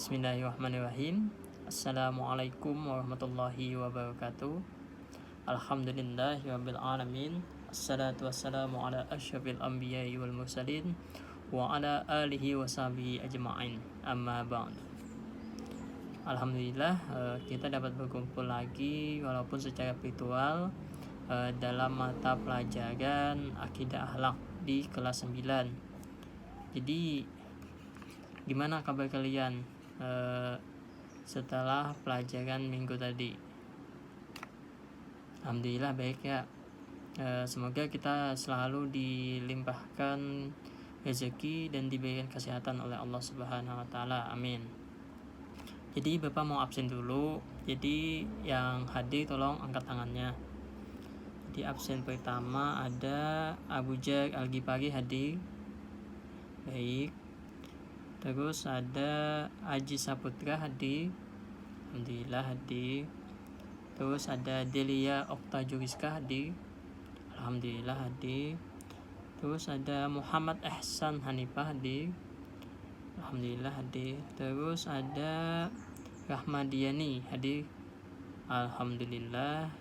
Bismillahirrahmanirrahim. Assalamualaikum warahmatullahi wabarakatuh. Alhamdulillahirabbil alamin. Assalatu wassalamu ala asyrafil anbiya'i wal mursalin wa ala alihi wa sahbihi ajma'in. Amma ba'd. Alhamdulillah kita dapat berkumpul lagi walaupun secara virtual dalam mata pelajaran akidah akhlak di kelas 9. Jadi gimana kabar kalian setelah pelajaran minggu tadi? Alhamdulillah baik ya. Semoga kita selalu dilimpahkan rezeki dan diberikan kesehatan oleh Allah Subhanahu wa taala. Amin. Jadi Bapak mau absen dulu. Jadi yang hadir tolong angkat tangannya. Di absen pertama ada Abu Jar Al-Ghifari hadir. Baik. Terus ada Aji Saputra hadir. Alhamdulillah hadir. Terus ada Delia Okta Juriska hadir. Alhamdulillah hadir. Terus ada Muhammad Ihsan Hanifah hadir. Alhamdulillah hadir. Terus ada Rahmadiani hadir. Alhamdulillah.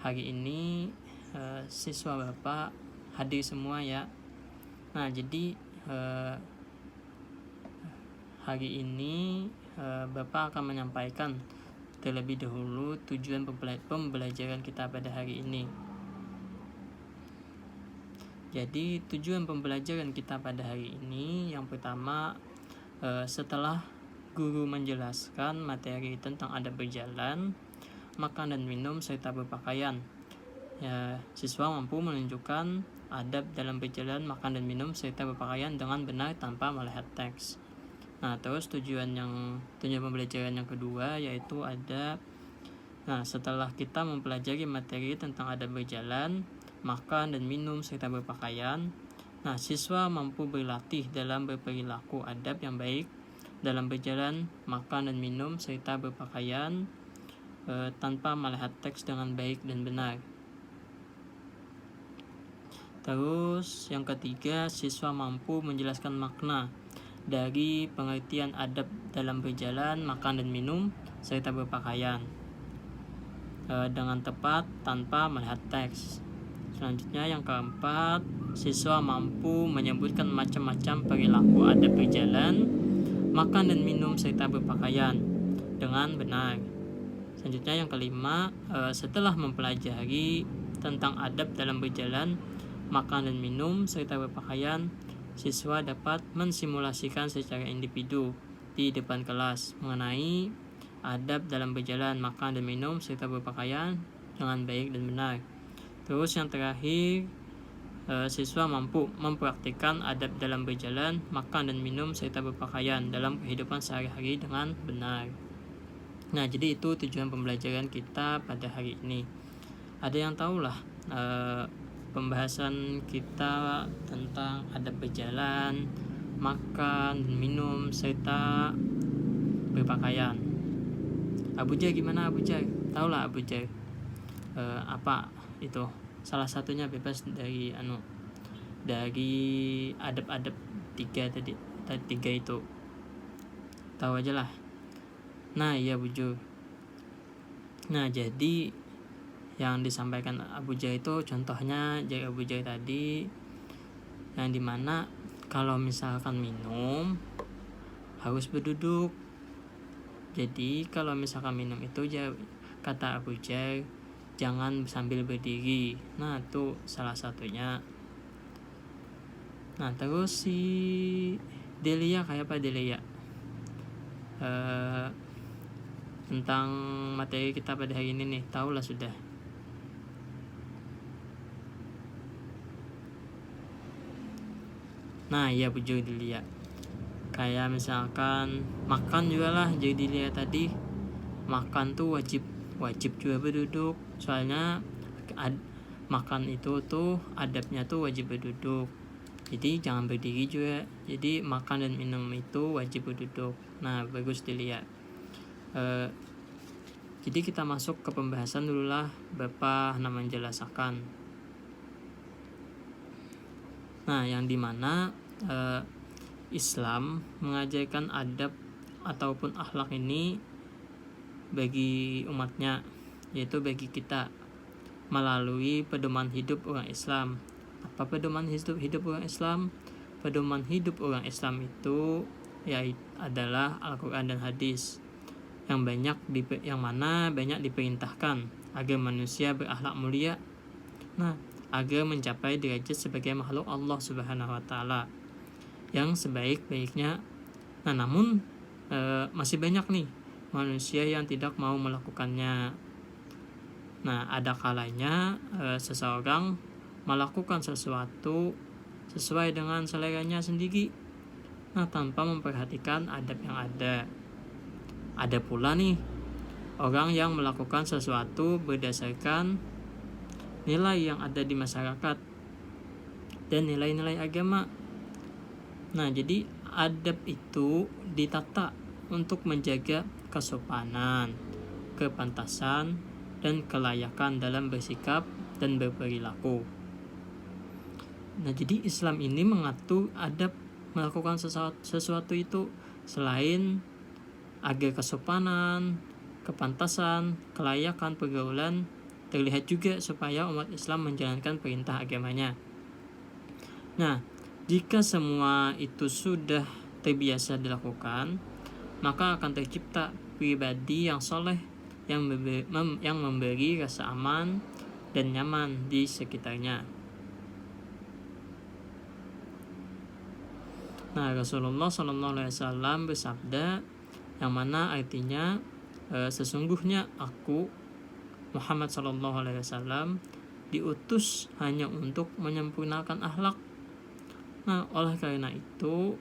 Hari ini siswa Bapak hadir semua ya. Nah jadi hari ini Bapak akan menyampaikan terlebih dahulu tujuan pembelajaran kita pada hari ini. Jadi tujuan pembelajaran kita pada hari ini yang pertama, setelah guru menjelaskan materi tentang adab berjalan, makan dan minum serta berpakaian, ya, siswa mampu menunjukkan adab dalam berjalan, makan dan minum serta berpakaian dengan benar tanpa melihat teks. Nah, terus tujuan pembelajaran yang kedua yaitu ada, setelah kita mempelajari materi tentang adab berjalan, makan dan minum serta berpakaian, siswa mampu berlatih dalam berperilaku adab yang baik dalam berjalan, makan dan minum serta berpakaian tanpa melihat teks dengan baik dan benar. Terus yang ketiga, siswa mampu menjelaskan makna dari pengertian adab dalam berjalan, makan dan minum serta berpakaian dengan tepat tanpa melihat teks. Selanjutnya yang keempat, siswa mampu menyebutkan macam-macam perilaku adab berjalan, makan dan minum serta berpakaian dengan benar. Selanjutnya yang kelima, setelah mempelajari tentang adab dalam berjalan, makan dan minum serta berpakaian, siswa dapat mensimulasikan secara individu di depan kelas mengenai adab dalam berjalan, makan dan minum serta berpakaian dengan baik dan benar. Terus yang terakhir, siswa mampu mempraktikkan adab dalam berjalan, makan dan minum serta berpakaian dalam kehidupan sehari-hari dengan benar. Nah, jadi itu tujuan pembelajaran kita pada hari ini. Ada yang tahulah pembahasan kita tentang adab berjalan, makan dan minum serta berpakaian. Abu Jar gimana Abu Jar? Tahulah Abu Jar apa itu? Salah satunya bebas dari adab-adab tiga itu. Tahu aja lah. Nah, iya Bu Jar. Nah, jadi yang disampaikan Abu Jar itu contohnya dari Abu Jar tadi, yang dimana kalau misalkan minum harus berduduk. Jadi kalau misalkan minum itu kata Abu Jar jangan sambil berdiri. Nah, itu salah satunya. Nah, terus si Delia kayak apa Delia? Tentang materi kita pada hari ini nih, tahulah sudah. Nah, iya Bu Jar dilihat. Kayak misalkan makan juga lah, jadi dilihat tadi. Makan tuh wajib juga berduduk. Soalnya makan itu tuh adabnya tuh wajib berduduk. Jadi jangan berdiri juga. Jadi makan dan minum itu wajib berduduk. Nah, bagus dilihat. Jadi kita masuk ke pembahasan dulu lah. Bapak menjelaskan. Nah, yang dimana Islam mengajarkan adab ataupun akhlak ini bagi umatnya, yaitu bagi kita, melalui pedoman hidup orang Islam. Apa pedoman hidup orang Islam? Pedoman hidup orang Islam itu adalah Al-Quran dan hadis yang mana banyak diperintahkan agar manusia berakhlak mulia, agar mencapai derajat sebagai makhluk Allah Subhanahu wa taala yang sebaik-baiknya. Namun masih banyak nih manusia yang tidak mau melakukannya. Ada kalanya seseorang melakukan sesuatu sesuai dengan seleranya sendiri, tanpa memperhatikan adab yang ada. Ada pula nih orang yang melakukan sesuatu berdasarkan nilai yang ada di masyarakat dan nilai-nilai agama. Jadi adab itu ditata untuk menjaga kesopanan, kepantasan, dan kelayakan dalam bersikap dan berperilaku. Jadi Islam ini mengatur adab melakukan sesuatu itu selain agar kesopanan, kepantasan, kelayakan pergaulan terlihat juga supaya umat Islam menjalankan perintah agamanya. Jika semua itu sudah terbiasa dilakukan, maka akan tercipta pribadi yang soleh yang memberi rasa aman dan nyaman di sekitarnya. Rasulullah SAW bersabda, yang mana artinya sesungguhnya aku Muhammad SAW diutus hanya untuk menyempurnakan akhlak. Oleh karena itu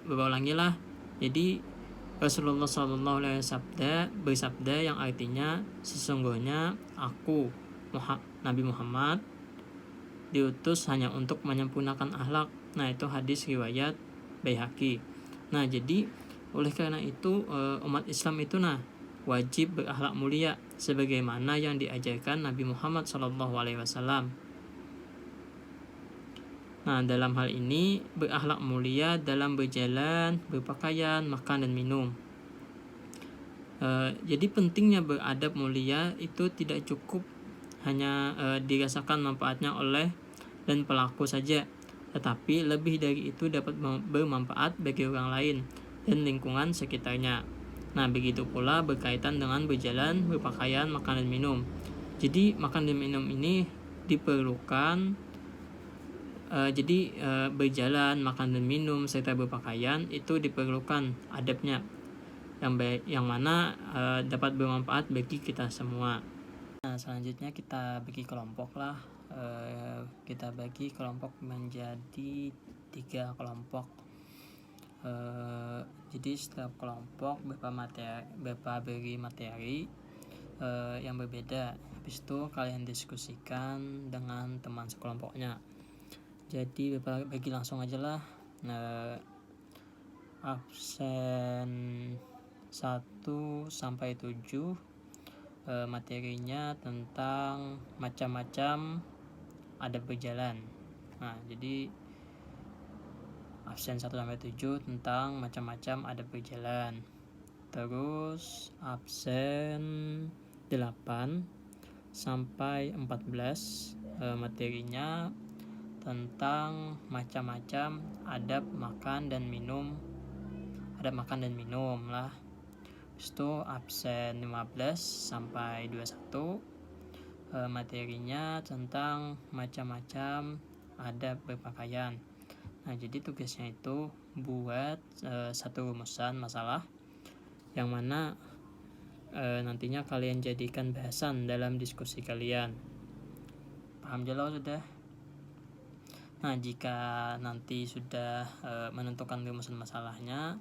berulangilah. Jadi Rasulullah SAW bersabda yang artinya sesungguhnya aku Nabi Muhammad diutus hanya untuk menyempurnakan akhlak. Itu hadis riwayat Baihaqi. Jadi oleh karena itu umat Islam itu wajib berakhlak mulia sebagaimana yang diajarkan Nabi Muhammad SAW. Dalam hal ini berakhlak mulia dalam berjalan, berpakaian, makan dan minum. Jadi pentingnya beradab mulia itu tidak cukup hanya dirasakan manfaatnya oleh dan pelaku saja, tetapi lebih dari itu dapat bermanfaat bagi orang lain dan lingkungan sekitarnya. Begitu pula berkaitan dengan berjalan, berpakaian, makan dan minum. Jadi makan dan minum ini diperlukan. Berjalan, makan dan minum serta berpakaian itu diperlukan adabnya yang mana dapat bermanfaat bagi kita semua. Selanjutnya kita bagi kelompok lah. Kita bagi kelompok menjadi 3 kelompok. Jadi setiap kelompok berupa beri materi yang berbeda. Habis itu kalian diskusikan dengan teman sekelompoknya. Jadi bagi langsung aja lah. Absen 1 sampai 7 materinya tentang macam-macam adab berjalan. Jadi absen 1 sampai 7 tentang macam-macam adab berjalan. Terus absen 8 sampai 14 materinya tentang macam-macam adab makan dan minum lah. Itu absen 15 sampai 21 materinya tentang macam-macam adab berpakaian. Jadi tugasnya itu buat satu rumusan masalah yang mana nantinya kalian jadikan bahasan dalam diskusi kalian. Paham jelas sudah? Jika nanti sudah menentukan rumusan masalahnya,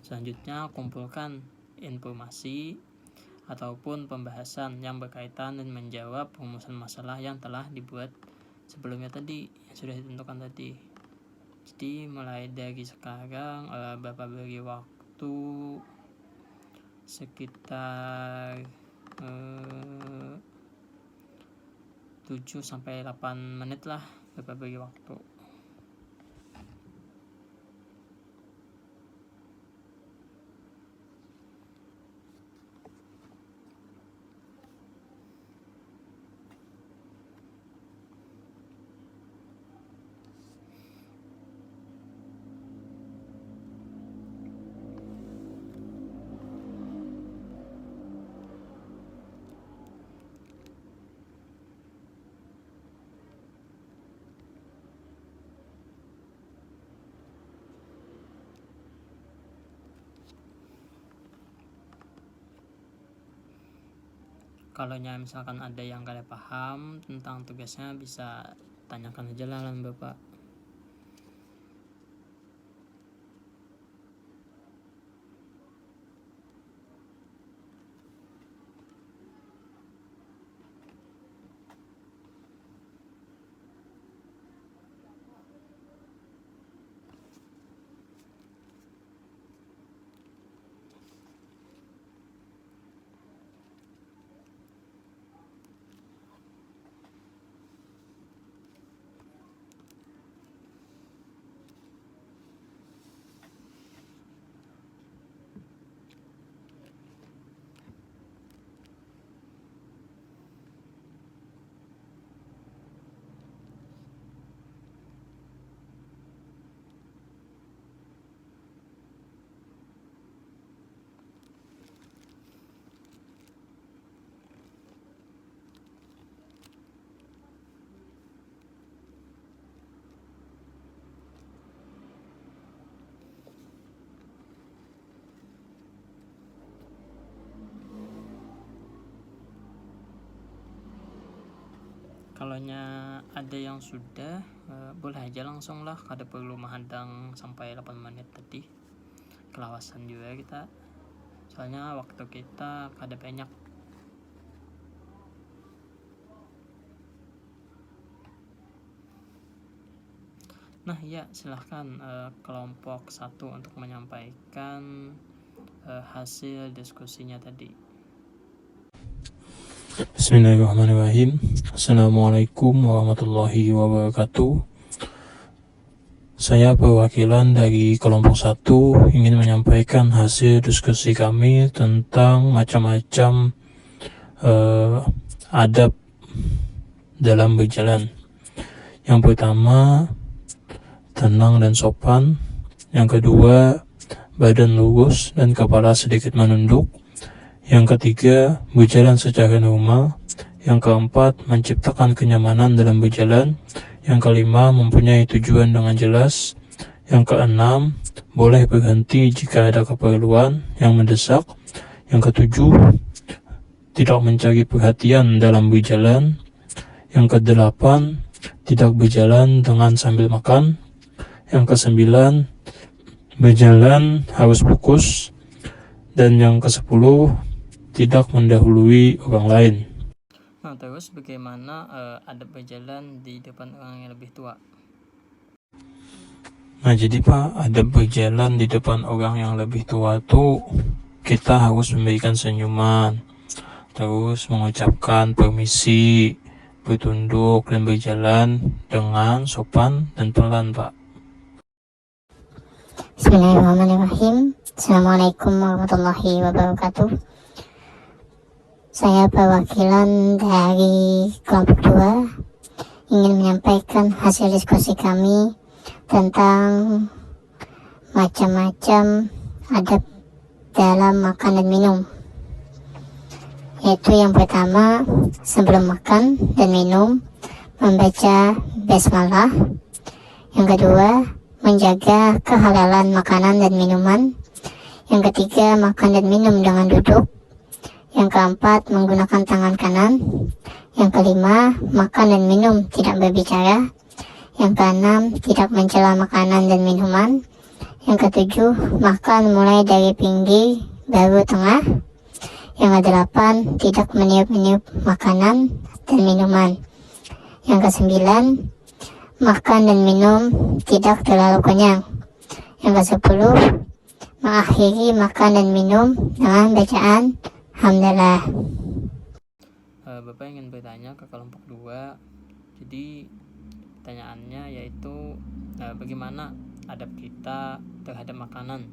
selanjutnya kumpulkan informasi ataupun pembahasan yang berkaitan dan menjawab rumusan masalah yang telah dibuat sebelumnya tadi, yang sudah ditentukan tadi. Jadi mulai dari sekarang Bapak beri waktu sekitar 7 sampai 8 menit lah Bapak beri waktu. Kalau misalkan ada yang kalian paham tentang tugasnya, bisa tanyakan aja lah Bapak. Kalau ada yang sudah, boleh aja langsung lah, kada perlu menghadang sampai 8 menit tadi. Kelawasan juga kita, soalnya waktu kita kada banyak. Nah ya, silahkan kelompok 1 untuk menyampaikan hasil diskusinya tadi. Bismillahirrahmanirrahim. Assalamualaikum warahmatullahi wabarakatuh. Saya perwakilan dari kelompok 1 ingin menyampaikan hasil diskusi kami tentang macam-macam adab dalam berjalan. Yang pertama, tenang dan sopan. Yang kedua, badan lurus dan kepala sedikit menunduk. Yang ketiga, berjalan secara normal. Yang keempat, menciptakan kenyamanan dalam berjalan. Yang kelima, mempunyai tujuan dengan jelas. Yang keenam, boleh berhenti jika ada keperluan yang mendesak. Yang ketujuh, tidak mencari perhatian dalam berjalan. Yang kedelapan, tidak berjalan dengan sambil makan. Yang kesembilan, berjalan harus fokus. Dan yang ke-10, tidak mendahului orang lain. Nah, terus bagaimana adab berjalan di depan orang yang lebih tua? Nah, jadi Pak, adab berjalan di depan orang yang lebih tua tuh kita harus memberikan senyuman, terus mengucapkan permisi, bertunduk dan berjalan dengan sopan dan pelan, Pak. Bismillahirrahmanirrahim. Assalamualaikum warahmatullahi wabarakatuh. Saya perwakilan dari kelompok 2 ingin menyampaikan hasil diskusi kami tentang macam-macam adab dalam makan dan minum. Yaitu yang pertama, sebelum makan dan minum membaca basmalah. Yang kedua, menjaga kehalalan makanan dan minuman. Yang ketiga, makan dan minum dengan duduk. Yang keempat, menggunakan tangan kanan. Yang kelima, makan dan minum tidak berbicara. Yang keenam, tidak mencela makanan dan minuman. Yang ketujuh, makan mulai dari pinggir baru tengah. Yang kedelapan, tidak meniup-niup makanan dan minuman. Yang kesembilan, makan dan minum tidak terlalu kenyang. Yang ke-10, mengakhiri makan dan minum dengan bacaan Alhamdulillah. Bapak ingin bertanya ke kelompok 2. Jadi pertanyaannya yaitu bagaimana adab kita terhadap makanan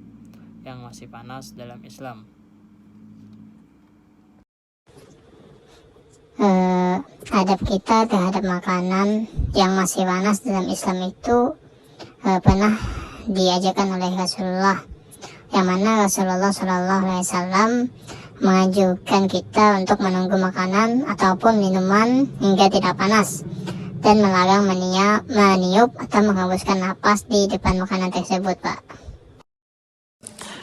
yang masih panas dalam Islam? Adab kita terhadap makanan yang masih panas dalam Islam itu pernah diajarkan oleh Rasulullah, yang mana Rasulullah SAW menganjurkan kita untuk menunggu makanan ataupun minuman hingga tidak panas, dan melarang meniup atau menghembuskan napas di depan makanan tersebut, Pak.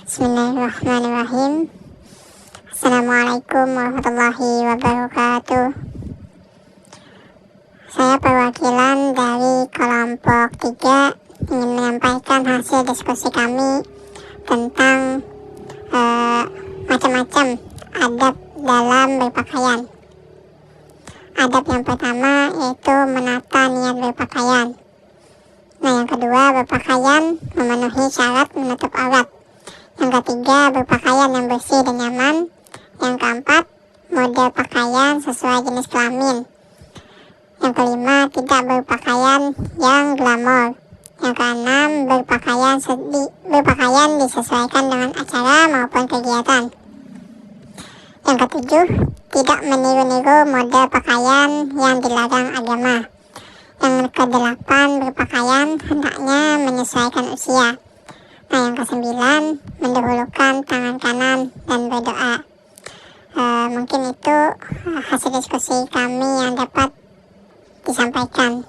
Bismillahirrahmanirrahim. Assalamualaikum warahmatullahi wabarakatuh. Saya perwakilan dari kelompok 3 ingin menyampaikan hasil diskusi kami tentang macam-macam adab dalam berpakaian. Adab yang pertama yaitu menata niat berpakaian. Nah, yang kedua, berpakaian memenuhi syarat menutup aurat. Yang ketiga, berpakaian yang bersih dan nyaman. Yang keempat, model pakaian sesuai jenis kelamin. Yang kelima, tidak berpakaian yang glamor. Yang keenam, berpakaian disesuaikan dengan acara maupun kegiatan. Yang ketujuh, tidak meniru-niru model pakaian yang dilarang agama. Yang kedelapan, berpakaian hendaknya menyesuaikan usia. Nah, yang kesembilan, mendahulukan tangan kanan dan berdoa. Mungkin itu hasil diskusi kami yang dapat disampaikan.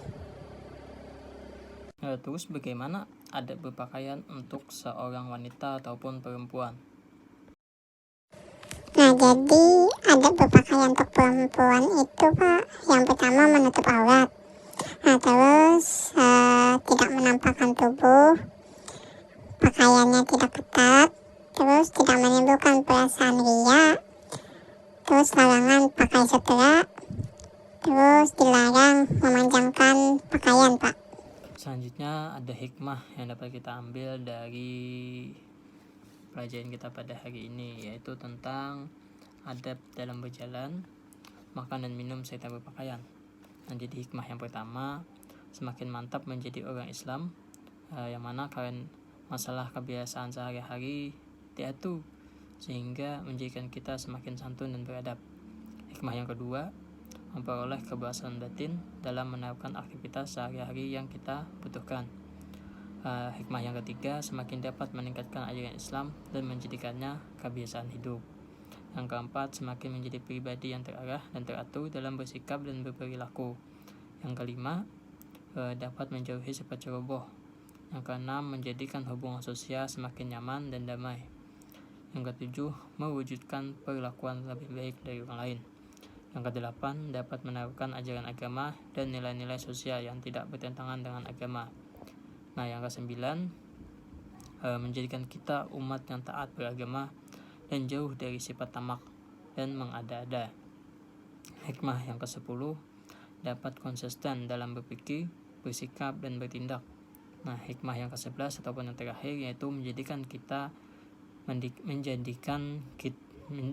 Terus bagaimana adab berpakaian untuk seorang wanita ataupun perempuan? Nah, jadi adab berpakaian untuk perempuan itu, Pak, yang pertama menutup aurat. Nah, terus tidak menampakkan tubuh, pakaiannya tidak ketat, terus tidak menimbulkan perasaan riya, terus larangan pakai sutra, terus dilarang memanjangkan pakaian, Pak. Selanjutnya ada hikmah yang dapat kita ambil dari pelajaran kita pada hari ini, yaitu tentang adab dalam berjalan, makan dan minum serta berpakaian. Nah, jadi hikmah yang pertama, semakin mantap menjadi orang Islam, yang mana kalian masalah kebiasaan sehari-hari diatur sehingga menjadikan kita semakin santun dan beradab. Hikmah yang kedua, memperoleh kebebasan batin dalam menerapkan aktivitas sehari-hari yang kita butuhkan. Hikmah yang ketiga, semakin dapat meningkatkan ajaran Islam dan menjadikannya kebiasaan hidup. Yang keempat, semakin menjadi pribadi yang terarah dan teratur dalam bersikap dan berperilaku. Yang kelima, dapat menjauhi sifat ceroboh. Yang keenam, menjadikan hubungan sosial semakin nyaman dan damai. Yang ketujuh, mewujudkan perlakuan lebih baik dari orang lain. Yang kedelapan, dapat menerapkan ajaran agama dan nilai-nilai sosial yang tidak bertentangan dengan agama. Nah, yang kesembilan, menjadikan kita umat yang taat beragama dan jauh dari sifat tamak dan mengada-ada. Hikmah yang ke-10, dapat konsisten dalam berpikir, bersikap, dan bertindak. Nah, hikmah yang ke-11 ataupun yang terakhir yaitu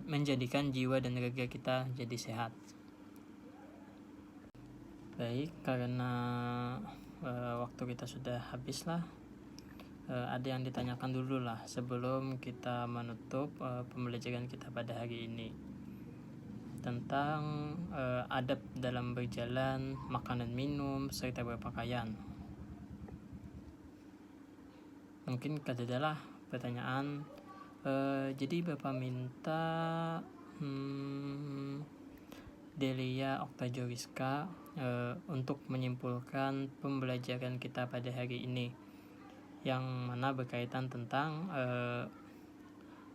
menjadikan jiwa dan raga kita jadi sehat. Baik, karena waktu kita sudah habis lah, ada yang ditanyakan dulu lah sebelum kita menutup pembelajaran kita pada hari ini tentang adab dalam berjalan, makan dan minum, serta berpakaian. Mungkin adalah pertanyaan, jadi Bapak minta Delia Oktajoriska untuk menyimpulkan pembelajaran kita pada hari ini, yang mana berkaitan tentang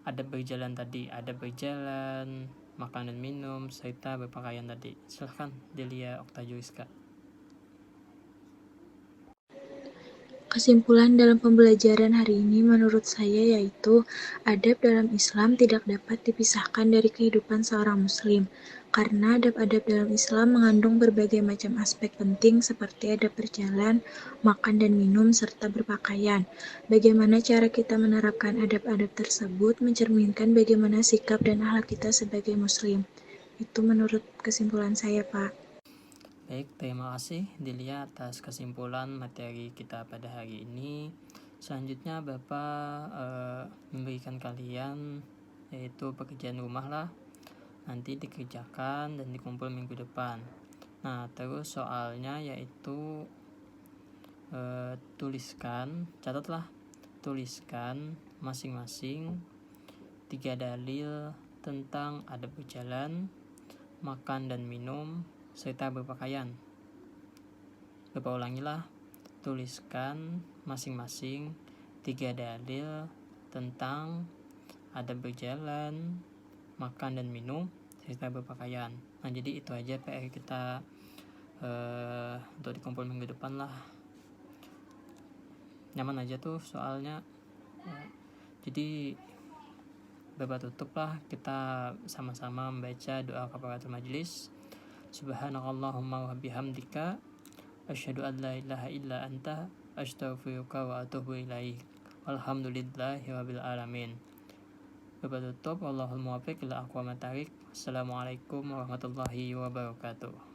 adab berjalan tadi, adab berjalan, makan dan minum, serta berpakaian tadi. Silahkan Delia Oktajoriska. Kesimpulan dalam pembelajaran hari ini menurut saya yaitu adab dalam Islam tidak dapat dipisahkan dari kehidupan seorang muslim, karena adab-adab dalam Islam mengandung berbagai macam aspek penting seperti adab berjalan, makan dan minum, serta berpakaian. Bagaimana cara kita menerapkan adab-adab tersebut mencerminkan bagaimana sikap dan akhlak kita sebagai muslim. Itu menurut kesimpulan saya, Pak. Baik, terima kasih Delia atas kesimpulan materi kita pada hari ini. Selanjutnya Bapak memberikan kalian yaitu pekerjaan rumah lah, nanti dikerjakan dan dikumpul minggu depan. Nah, terus soalnya yaitu tuliskan masing-masing 3 dalil tentang adab berjalan, makan dan minum, serta berpakaian. Bapak ulangilah, tuliskan masing-masing 3 dalil tentang adab berjalan, makan dan minum, serta berpakaian. Nah, jadi itu aja PR kita untuk di kumpul minggu depan lah. Nyaman aja tuh soalnya. Jadi bapak tutup lah, kita sama-sama membaca doa kafaratul majelis. Subhanakallahumma wa bihamdika asyhadu an la ilaha illa anta astaghfiruka wa atubu ilaik. Walhamdulillahirabbil alamin. Bapak tutup, Allahul muwaffiq ila aqwamit thariq. Assalamualaikum warahmatullahi wabarakatuh.